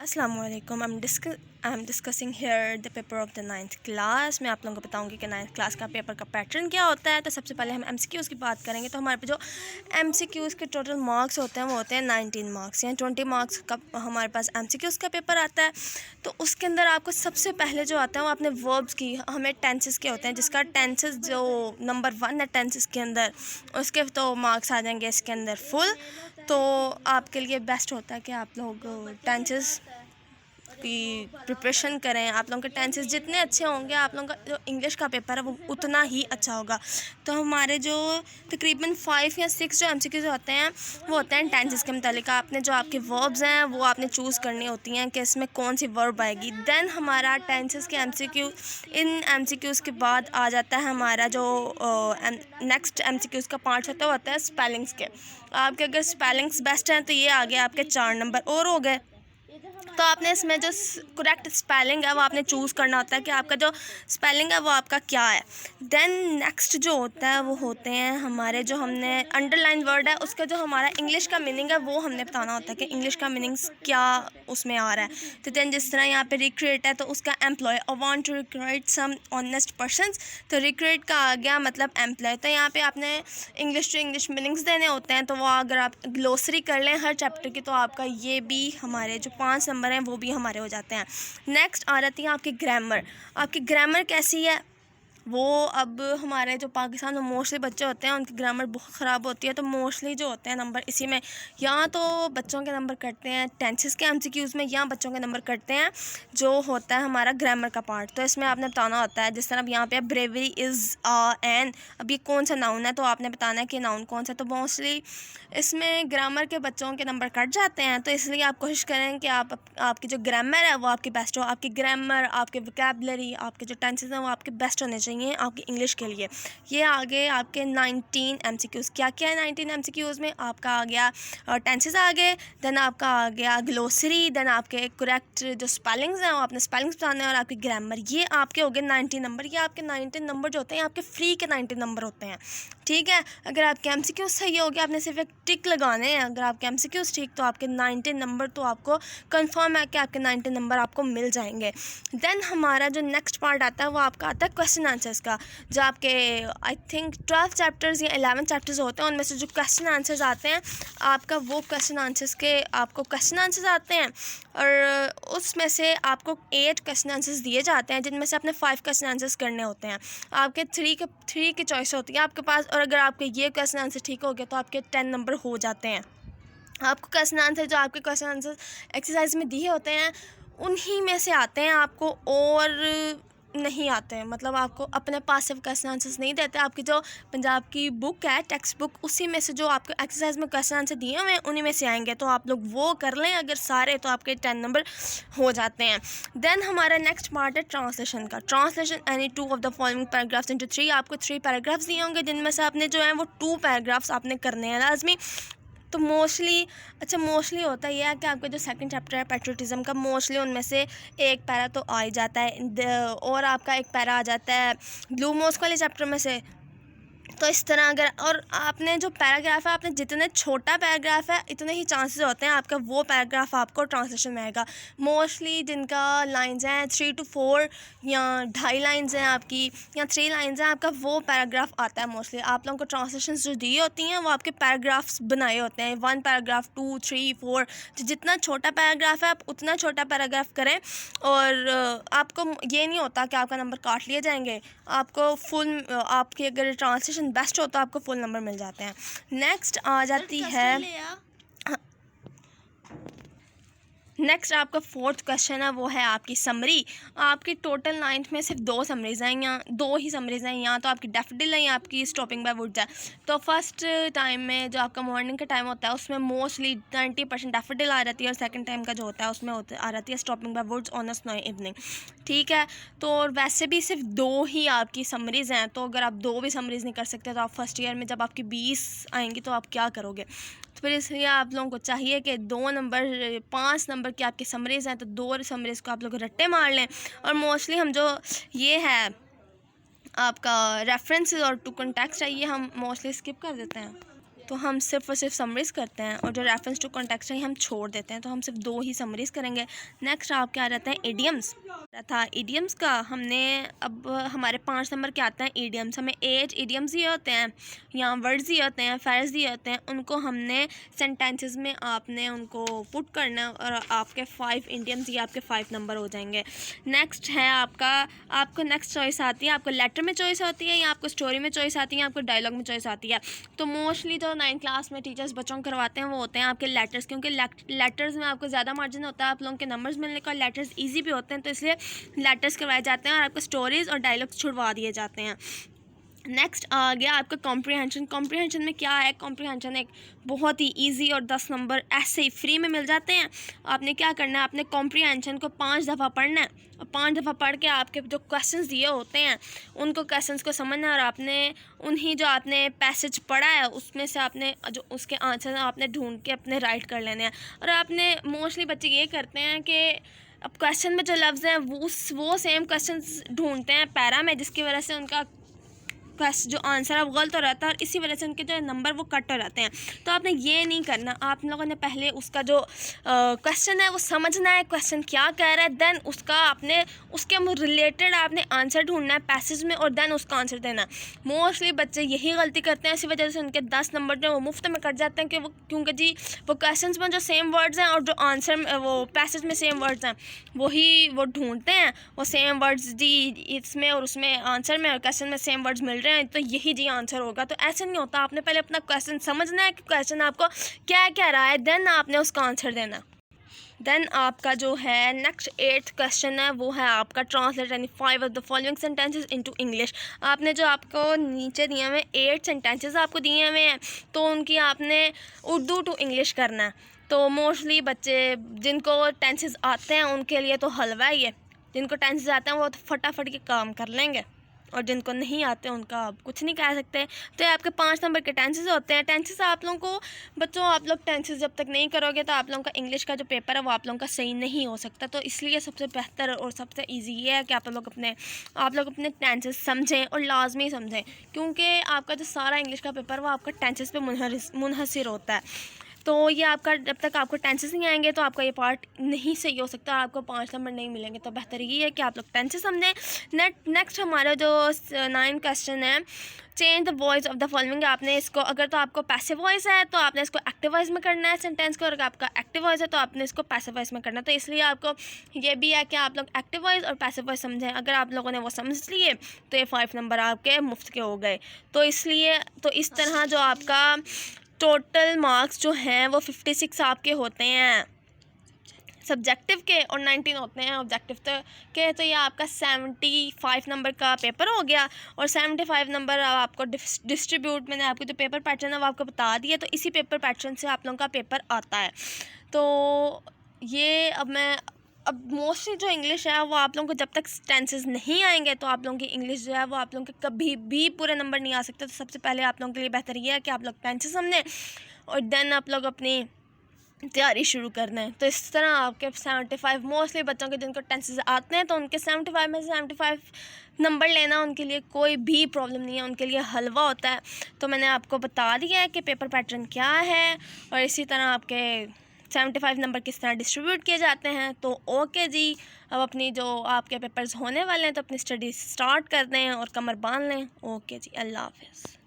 अस्सलामुअलैकुम। I am discussing here the paper of the 9th class. मैं आप लोगों को बताऊंगी कि 9th क्लास का पेपर का पैटर्न क्या होता है। तो सबसे पहले हम एमसीक्यूज़ की बात करेंगे। तो हमारे पे जो एमसीक्यूज़ के टोटल मार्क्स होते हैं वो होते हैं 19 मार्क्स, यानी 20 मार्क्स का हमारे पास एमसीक्यूज़ का पेपर आता है। तो उसके अंदर आपको सबसे पहले जो आता है वो अपने वर्ब्स की, हमें टेंसेस के होते हैं, जिसका टेंसेस जो नंबर 1 है टेंसेस के अंदर, उसके तो मार्क्स आ जाएंगे इसके अंदर फुल। तो आपके लिए बेस्ट होता है कि आप लोग टेंसेस की प्रिपरेशन करें। आप लोगों के टेंसेस जितने अच्छे होंगे, आप लोगों का जो इंग्लिश का पेपर है वो उतना ही अच्छा होगा। तो हमारे जो तकरीबन 5 या 6 जो एमसीक्यूज़ होते हैं वो होते हैं टेंसेस के मुतालिक। आपने जो आपके वर्ब्स हैं वो आपने चूज़ करनी होती हैं कि इसमें कौन सी वर्ब आएगी। देन हमारा टेंसेस के एमसीक्यू, इन एमसीक्यूज़ के बाद आ जाता है हमारा जो नेक्स्ट एमसीक्यूज़ का पार्ट होता है स्पेलिंग्स के। आपके अगर स्पेलिंग्स बेस्ट हैं तो ये आ गए आपके 4 नंबर और हो गए। तो आपने इसमें जो करेक्ट स्पेलिंग है वो आपने चूज़ करना होता है कि आपका जो स्पेलिंग है वो आपका क्या है। देन नेक्स्ट जो होता है वो होते हैं हमारे जो हमने अंडरलाइन वर्ड है उसका जो हमारा इंग्लिश का मीनिंग है वो हमने बताना होता है कि इंग्लिश का मीनिंग्स क्या उसमें आ रहा है। तो देन जिस तरह यहाँ पे रिक्रिएट है तो उसका employ, I want to recreate some honest persons, तो रिक्रिएट का आ गया मतलब एम्प्लॉय। तो यहाँ पे आपने इंग्लिश टू इंग्लिश मीनिंग्स देने होते हैं। तो वो अगर आप ग्लोसरी कर लें हर चैप्टर की तो आपका ये भी हमारे जो 5 नंबर हैं वो भी हमारे हो जाते हैं। नेक्स्ट आ जाती है आपकी ग्रामर। आपकी ग्रामर कैसी है वो, अब हमारे जो पाकिस्तान में मोस्टली बच्चे होते हैं उनकी ग्रामर बहुत ख़राब होती है। तो मोस्टली जो होते हैं नंबर इसी में, या तो बच्चों के नंबर कटते हैं टेंसेस के एमसीक्यूज़ में, या बच्चों के नंबर कटते हैं जो होता है हमारा ग्रामर का पार्ट। तो इसमें आपने बताना होता है, जिस तरह अब यहाँ पे ब्रेवरी इज़ एन, अब ये कौन सा नाउन है तो आपने बताना है कि नाउन कौन सा। तो मोस्टली इसमें ग्रामर के बच्चों के नंबर कट जाते हैं। तो इसलिए आप कोशिश करें कि आपकी जो ग्रामर है वो आपकी बेस्ट हो। आपकी ग्रामर, आपके वोकैबुलरी, आपके जो टेंसेस हैं वो आपके बेस्ट होने चाहिए आपकी इंग्लिश के लिए। ये आगे आपके 19 एमसीक्यूज़। क्या क्या है 19 एमसीक्यूज़ में? आपका आ गया टेंसेस आ गए, देन आपका आ गया ग्लोसरी, देन आपके करेक्ट जो स्पेलिंग्स हैं वो आपने स्पेलिंग्स बताने हैं, और आपकी ग्रामर। ये आपके हो गए 90 नंबर। ये आपके 90 नंबर जो होते हैं आपके फ्री के 90 नंबर होते हैं, ठीक है। अगर आपके एमसीक्यूज़ सही हो गया, आपने सिर्फ एक टिक लगाने हैं। अगर आपके एमसीक्यूज़ ठीक तो आपके 90 नंबर तो आपको कंफर्म है कि आपके 90 नंबर आपको मिल जाएंगे। देन हमारा जो नेक्स्ट पार्ट आता है वो आपका आता है क्वेश्चन आंसर्स का। जो आपके आई थिंक 12 चैप्टर्स या 11 चैप्टर्स होते हैं उनमें से जो क्वेश्चन आंसर्स आते हैं आपका, वो क्वेश्चन आंसर्स के आपको क्वेश्चन आंसर्स आते हैं, और उसमें से आपको 8 क्वेश्चन आंसर्स दिए जाते हैं, जिनमें से आपने 5 क्वेश्चन आंसर्स करने होते हैं। आपके 3 की चॉइस होती है आपके पास, और अगर आपके ये क्वेश्चन आंसर ठीक हो गया तो आपके 10 नंबर हो जाते हैं। आपको क्वेश्चन आंसर जो आपके क्वेश्चन आंसर एक्सरसाइज में दिए होते हैं उन्हीं में से आते हैं आपको, और नहीं आते हैं, मतलब आपको अपने पास सिर्फ क्वेश्चन आंसर्स नहीं देते। आपकी जो पंजाब की बुक है टेक्स्ट बुक, उसी में से जो आपको एक्सरसाइज में क्वेश्चन आंसर दिए हुए हैं उन्हीं में से आएंगे। तो आप लोग वो कर लें अगर सारे, तो आपके 10 नंबर हो जाते हैं। देन हमारा नेक्स्ट पार्ट है ट्रांसलेशन का। Translation any 2 of the following paragraphs into 3। आपको 3 पैराग्राफ्स दिए होंगे जिनमें से आपने जो है वो 2 पैराग्राफ्स आपने करने हैं लाजमी। तो मोस्टली होता यह है कि आपका जो सेकंड चैप्टर है पैट्रियटिज़म का, मोस्टली उनमें से एक पैरा तो आ ही जाता है, और आपका एक पैरा आ जाता है ब्लू मॉस्क वाले चैप्टर में से। तो इस तरह अगर, और आपने जो पैराग्राफ है, आपने जितने छोटा पैराग्राफ है इतने ही चांसेस होते हैं आपका वो पैराग्राफ आपको ट्रांसलेशन में आएगा। मोस्टली जिनका लाइंस हैं 3 to 4 या 2.5 लाइंस हैं आपकी, या 3 लाइंस हैं आपका, वो पैराग्राफ आता है मोस्टली। आप लोगों को ट्रांसलेशन जो दी होती हैं वो आपके पैराग्राफ्स बनाए होते हैं, 1 पैराग्राफ, 2, 3, 4। तो जितना छोटा पैराग्राफ है आप उतना छोटा पैराग्राफ करें, और आपको ये नहीं होता कि आपका नंबर काट लिए जाएंगे। आपको फुल, आपकी अगर ट्रांसलेशन बेस्ट हो तो आपको फुल नंबर मिल जाते हैं। नेक्स्ट आ जाती है, नेक्स्ट आपका 4th क्वेश्चन है वो है आपकी समरी। आपकी टोटल 9th में सिर्फ 2 समरीज़ हैं, या 2 ही समरीज़ हैं, या तो आपकी डैफोडिल है या आपकी स्टॉपिंग बाय वुड्स है। तो फर्स्ट टाइम में जो आपका मॉर्निंग का टाइम होता है उसमें मोस्टली 90% डैफोडिल आ जाती है, और सेकंड टाइम का जो होता है उसमें आ जाती है stopping by woods on a snow evening, ठीक है। तो वैसे भी सिर्फ 2 ही आपकी समरीज़ हैं, तो अगर आप 2 भी समरीज़ नहीं कर सकते तो आप फर्स्ट ईयर में जब आपकी 20 आएंगी तो आप क्या करोगे। तो फिर इसलिए आप लोगों को चाहिए कि 2 नंबर 5 नंबर की आपकी समरीज़ हैं, तो 2 समरीज़ को आप लोग रट्टे मार लें। और मोस्टली हम जो ये है आपका रेफरेंसेस और टू कॉन्टेक्स्ट है ये हम मोस्टली स्किप कर देते हैं। तो हम सिर्फ और सिर्फ समरीज़ करते हैं, और जो रेफरेंस टू कॉन्टेक्स्ट है हम छोड़ देते हैं, तो हम सिर्फ 2 ही समरीज़ करेंगे। नेक्स्ट आप क्या रहता है, इडियम्स था। इडियम्स का हमने अब हमारे 5 नंबर के आते हैं इडियम्स। हमें 8 इडियम्स दिए होते हैं या वर्ड्स दिए होते हैं, फ्रेज दिए होते हैं, उनको हमने सेंटेंसेस में आपने उनको पुट करना है और आपके 5 इडियम्स ये आपके 5 नंबर हो जाएंगे। नेक्स्ट है आपको नेक्स्ट चॉइस आती है, आपको लेटर में चॉइस होती है या आपको स्टोरी में चॉइस आती है, आपको डायलॉग में चॉइस आती है। तो मोस्टली जो 9th क्लास में टीचर्स बच्चों को करवाते हैं वो होते हैं आपके लेटर्स, क्योंकि लेटर्स में आपको ज़्यादा मार्जिन होता है आप लोगों के नंबर्स मिलने का, लेटर्स ईजी भी होते हैं, तो इसलिए लेटर्स करवाए जाते हैं और आपको स्टोरीज़ और डायलॉग्स छुड़वा दिए जाते हैं। नेक्स्ट आ गया आपका कॉम्प्रीहेंशन। कॉम्प्रीहेंशन में क्या है, कॉम्प्रीहेंशन एक बहुत ही इजी और 10 नंबर ऐसे ही फ्री में मिल जाते हैं। आपने क्या करना है, आपने कॉम्प्रीहेंशन को 5 दफ़ा पढ़ना है और 5 दफ़ा पढ़ के आपके जो क्वेश्चंस दिए होते हैं उनको क्वेश्चंस को समझना है, और आपने उन्हीं जो आपने पैसेज पढ़ा है उसमें से आपने जो उसके आंसर आपने ढूंढ के अपने राइट कर लेने हैं। और आपने मोस्टली बच्चे ये करते हैं कि अब क्वेश्चन में जो लफ्ज़ हैं वो सेम क्वेश्चंस ढूंढते हैं पैरा में, जिसकी वजह से उनका जो आंसर है वो गलत हो रहता है और इसी वजह से उनके जो नंबर वो कट हो जाते हैं। तो आपने ये नहीं करना, आप लोगों ने पहले उसका जो क्वेश्चन है वो समझना है, क्वेश्चन क्या कह रहा है, देन उसका आपने उसके रिलेटेड आपने आंसर ढूंढना है पैसेज में और देन उसका आंसर देना। मोस्टली बच्चे यही गलती करते हैं, इसी वजह से उनके 10 नंबर जो वो मुफ्त में कट जाते हैं कि वो क्योंकि जी वो क्वेश्चन में जो सेम वर्ड्स हैं और जो आंसर में वो पैसेज में सेम वर्ड्स हैं वही वो ढूंढते हैं, वो सेम वर्ड्स जी इसमें और उसमें आंसर में और क्वेश्चन में सेम वर्ड्स मिल रहे हैं तो यही जी आंसर होगा। तो ऐसे नहीं होता, आपने पहले अपना क्वेश्चन समझना है कि क्वेश्चन आपको क्या कह रहा है, देन आपने उसका आंसर देना। देन आपका जो है नेक्स्ट 8th क्वेश्चन है वो है आपका translate any 5 of the following sentences into English. आपने जो आपको नीचे दिए हुए 8 सेंटेंसेस आपको दिए हुए हैं तो उनकी आपने उर्दू टू इंग्लिश करना है। तो मोस्टली बच्चे जिनको टेंसेस आते हैं उनके लिए तो हलवा ही है, जिनको टेंसेस आते हैं वो तो फटाफट के काम कर लेंगे और जिनको नहीं आते उनका आप कुछ नहीं कह सकते। तो ये आपके 5 नंबर के टेंसेस होते हैं। टेंसेस आप लोगों को बच्चों आप लोग टेंसेस जब तक नहीं करोगे तो आप लोगों का इंग्लिश का जो पेपर है वो आप लोगों का सही नहीं हो सकता। तो इसलिए सबसे बेहतर और सबसे ईजी ये है कि आप लोग अपने टेंसेस समझें और लाजमी समझें, क्योंकि आपका जो सारा इंग्लिश का पेपर वो आपका टेंसेस पे मुनहसर होता है। तो ये आपका जब तक आपको टेंसेस नहीं आएंगे तो आपका ये पार्ट नहीं सही हो सकता, आपको 5 नंबर नहीं मिलेंगे। तो बेहतर ये है कि आप लोग टेंसेस समझें। नेक्स्ट हमारा जो 9 क्वेश्चन है, change the voice of the following. आपने इसको अगर तो आपको पैसिव वॉइस है तो आपने इसको एक्टिव वॉइस में करना है सेंटेंस को, और अगर आपका एक्टिव वॉइस है तो आपने इसको पैसिव वॉइस में करना है। तो इसलिए आपको ये भी है कि आप लोग एक्टिव वॉइस और पैसिव वॉइस समझें। अगर आप लोगों ने वो समझ लिए तो ये 5 नंबर आपके मुफ्त के हो गए। तो इसलिए तो इस तरह जो आपका टोटल मार्क्स जो हैं वो 56 आपके होते हैं सब्जेक्टिव के और 19 होते हैं ऑब्जेक्टिव के। तो ये आपका 75 नंबर का पेपर हो गया और 75 नंबर आपको डिस्ट्रीब्यूट मैंने आपको जो पेपर पैटर्न है वो आपको बता दिया। तो इसी पेपर पैटर्न से आप लोगों का पेपर आता है। तो ये अब मोस्टली जो इंग्लिश है वो आप लोगों को जब तक टेंसेस नहीं आएंगे तो आप लोगों की इंग्लिश जो है वो आप लोगों के कभी भी पूरे नंबर नहीं आ सकते। तो सबसे पहले आप लोगों के लिए बेहतर ये है कि आप लोग टेंसेस समझें और देन आप लोग अपनी तैयारी शुरू करना है। तो इस तरह आपके 75 मोस्टली बच्चों के जिनको टेंसेस आते हैं तो उनके 75 में से 75 नंबर लेना उनके लिए कोई भी प्रॉब्लम नहीं है, उनके लिए हलवा होता है। तो मैंने आपको बता दिया है कि पेपर पैटर्न क्या है और इसी तरह आपके 75 नंबर किस तरह डिस्ट्रीब्यूट किए जाते हैं। तो ओके जी, अब अपनी जो आपके पेपर्स होने वाले हैं तो अपनी स्टडी स्टार्ट कर दें और कमर बांध लें। ओके जी, अल्लाह हाफ़िज़।